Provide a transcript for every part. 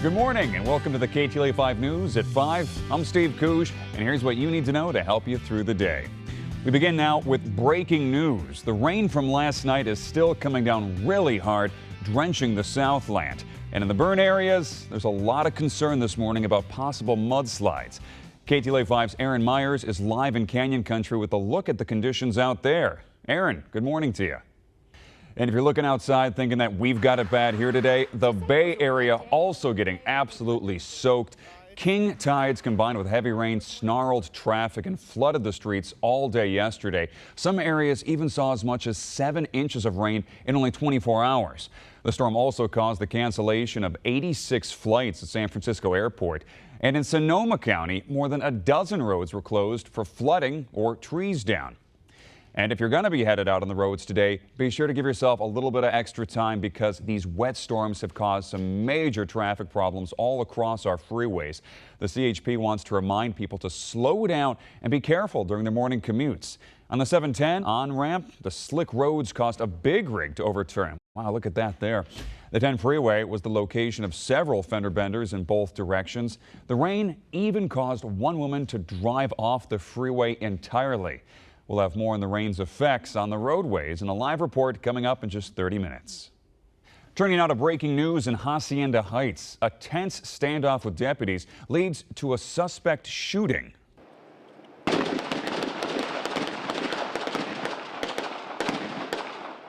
Good morning and welcome to the KTLA 5 News at 5. I'm Steve Kuzj, and here's what you need to know to help you through the day. We begin now with breaking news. The rain from last night is still coming down really hard, drenching the Southland. And in the burn areas, there's a lot of concern this morning about possible mudslides. KTLA 5's Aaron Myers is live in Canyon Country with a look at the conditions out there. Aaron, good morning to you. And if you're looking outside thinking that we've got it bad here today, the Bay Area also getting absolutely soaked. King tides combined with heavy rain snarled traffic and flooded the streets all day yesterday. Some areas even saw as much as 7 inches of rain in only 24 hours. The storm also caused the cancellation of 86 flights at San Francisco Airport. And in Sonoma County, more than a dozen roads were closed for flooding or trees down. And if you're going to be headed out on the roads today, be sure to give yourself a little bit of extra time because these wet storms have caused some major traffic problems all across our freeways. The CHP wants to remind people to slow down and be careful during their morning commutes. On the 710 on-ramp, the slick roads caused a big rig to overturn. Wow, look at that there. The 10 freeway was the location of several fender benders in both directions. The rain even caused one woman to drive off the freeway entirely. We'll have more on the rain's effects on the roadways in a live report coming up in just 30 minutes. Turning now to breaking news in Hacienda Heights. A tense standoff with deputies leads to a suspect shooting.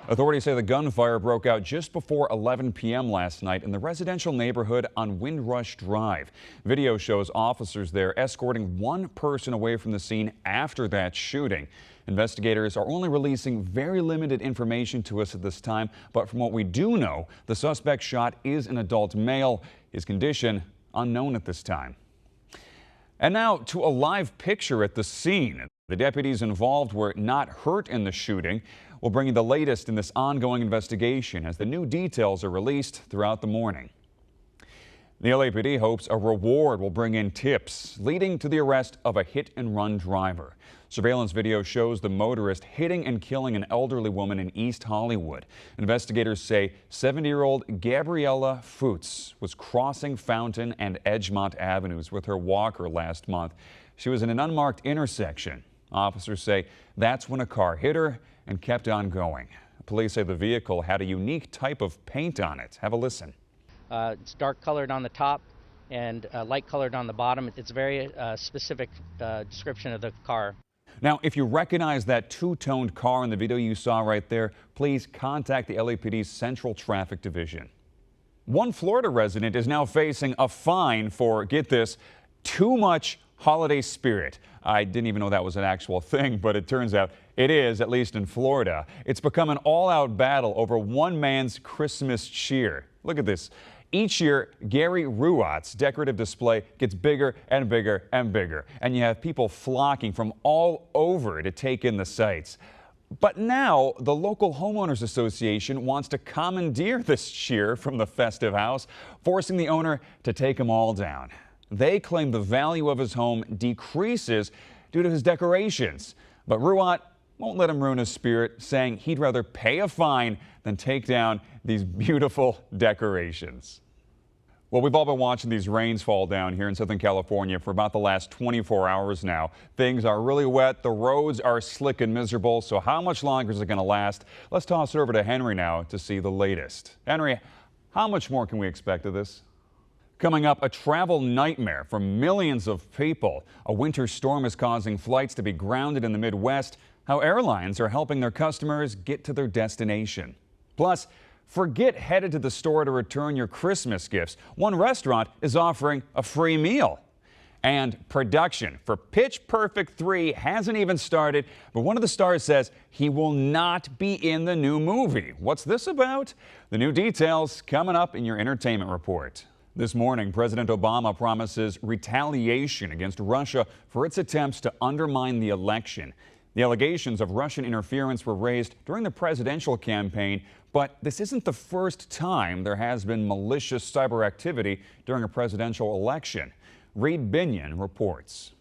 Authorities say the gunfire broke out just before 11 p.m. last night in the residential neighborhood on Windrush Drive. Video shows officers there escorting one person away from the scene after that shooting. Investigators are only releasing very limited information to us at this time, but from what we do know, the suspect shot is an adult male. His condition unknown at this time. And now to a live picture at the scene. The deputies involved were not hurt in the shooting. We'll bring you the latest in this ongoing investigation as the new details are released throughout the morning. The LAPD hopes a reward will bring in tips leading to the arrest of a hit-and-run driver. Surveillance video shows the motorist hitting and killing an elderly woman in East Hollywood. Investigators say 70-year-old Gabriella Futs was crossing Fountain and Edgemont Avenues with her walker last month. She was in an unmarked intersection. Officers say that's when a car hit her and kept on going. Police say the vehicle had a unique type of paint on it. Have a listen. It's dark colored on the top and light colored on the bottom. It's a very specific description of the car. Now, if you recognize that two-toned car in the video you saw right there, please contact the LAPD's Central Traffic Division. One Florida resident is now facing a fine for, get this, too much holiday spirit. I didn't even know that was an actual thing, but it turns out it is, at least in Florida. It's become an all-out battle over one man's Christmas cheer. Look at this. Each year, Gary Ruott's decorative display gets bigger and bigger and bigger, and you have people flocking from all over to take in the sights. But now, the local homeowners association wants to commandeer this cheer from the festive house, forcing the owner to take them all down. They claim the value of his home decreases due to his decorations. But Ruott won't let him ruin his spirit, saying he'd rather pay a fine than take down these beautiful decorations. Well, we've all been watching these rains fall down here in Southern California for about the last 24 hours now. Things are really wet. The roads are slick and miserable. So how much longer is it going to last? Let's toss it over to Henry now to see the latest. Henry, how much more can we expect of this? Coming up, a travel nightmare for millions of people. A winter storm is causing flights to be grounded in the Midwest. How airlines are helping their customers get to their destination. Plus, forget headed to the store to return your Christmas gifts. One restaurant is offering a free meal. And production for Pitch Perfect 3 hasn't even started, but one of the stars says he will not be in the new movie. What's this about? The new details coming up in your entertainment report. This morning, President Obama promises retaliation against Russia for its attempts to undermine the election. The allegations of Russian interference were raised during the presidential campaign, but this isn't the first time there has been malicious cyber activity during a presidential election. Reed Binion reports.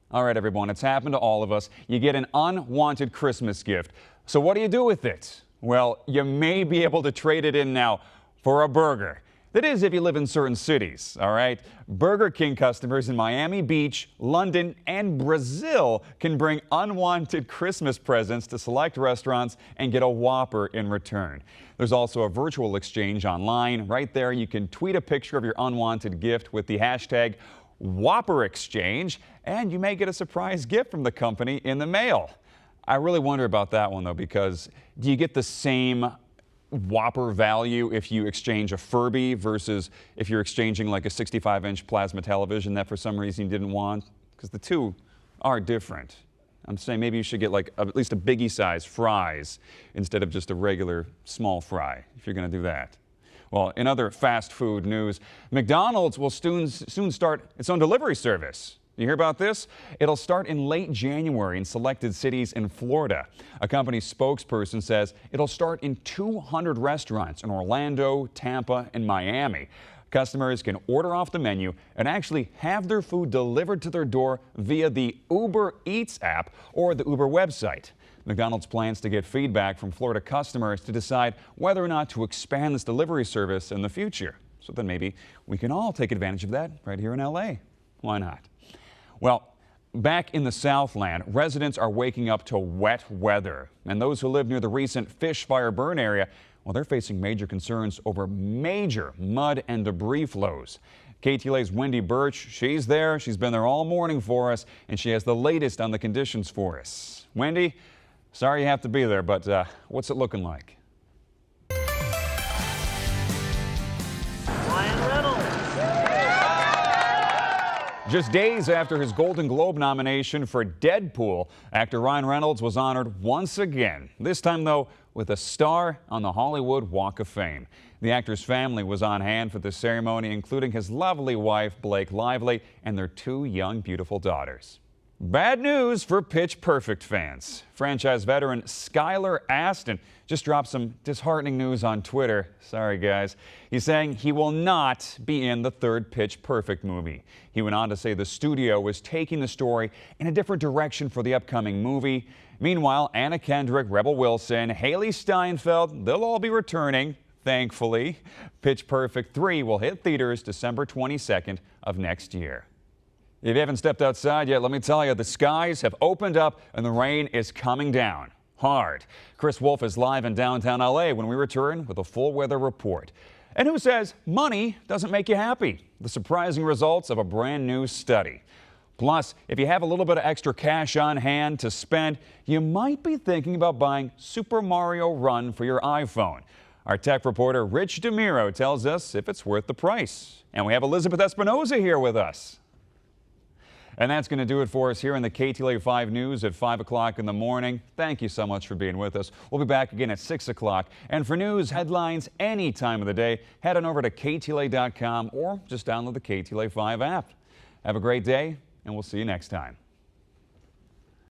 All right, everyone, it's happened to all of us. You get an unwanted Christmas gift. So what do you do with it? Well, you may be able to trade it in now for a burger. That is, if you live in certain cities, all right? Burger King customers in Miami Beach, London, and Brazil can bring unwanted Christmas presents to select restaurants and get a Whopper in return. There's also a virtual exchange online. Right there, you can tweet a picture of your unwanted gift with the hashtag Whopper Exchange, and you may get a surprise gift from the company in the mail. I really wonder about that one, though, because do you get the same Whopper value if you exchange a Furby versus if you're exchanging like a 65-inch plasma television that for some reason you didn't want? Because the two are different. I'm saying maybe you should get like at least a biggie size fries instead of just a regular small fry if you're going to do that. Well, in other fast food news, McDonald's will soon start its own delivery service. You hear about this? It'll start in late January in selected cities in Florida. A company spokesperson says it'll start in 200 restaurants in Orlando, Tampa, and Miami. Customers can order off the menu and actually have their food delivered to their door via the Uber Eats app or the Uber website. McDonald's plans to get feedback from Florida customers to decide whether or not to expand this delivery service in the future. So then maybe we can all take advantage of that right here in LA. Why not? Well, back in the Southland, residents are waking up to wet weather. And those who live near the recent fish fire burn area, well, they're facing major concerns over major mud and debris flows. KTLA's Wendy Birch, she's there. She's been there all morning for us, and she has the latest on the conditions for us. Wendy, sorry you have to be there, but what's it looking like? Just days after his Golden Globe nomination for Deadpool, actor Ryan Reynolds was honored once again. This time, though, with a star on the Hollywood Walk of Fame. The actor's family was on hand for the ceremony, including his lovely wife, Blake Lively, and their two young, beautiful daughters. Bad news for Pitch Perfect fans. Franchise veteran Skylar Astin just dropped some disheartening news on Twitter. Sorry, guys. He's saying he will not be in the third Pitch Perfect movie. He went on to say the studio was taking the story in a different direction for the upcoming movie. Meanwhile, Anna Kendrick, Rebel Wilson, Haley Steinfeld, they'll all be returning, thankfully. Pitch Perfect 3 will hit theaters December 22nd of next year. If you haven't stepped outside yet, let me tell you, the skies have opened up and the rain is coming down hard. Chris Wolf is live in downtown LA when we return with a full weather report. And who says money doesn't make you happy? The surprising results of a brand new study. Plus, if you have a little bit of extra cash on hand to spend, you might be thinking about buying Super Mario Run for your iPhone. Our tech reporter Rich DeMiro tells us if it's worth the price. And we have Elizabeth Espinoza here with us. And that's going to do it for us here in the KTLA 5 News at 5 o'clock in the morning. Thank you so much for being with us. We'll be back again at 6 o'clock. And for news, headlines, any time of the day, head on over to KTLA.com or just download the KTLA 5 app. Have a great day, and we'll see you next time.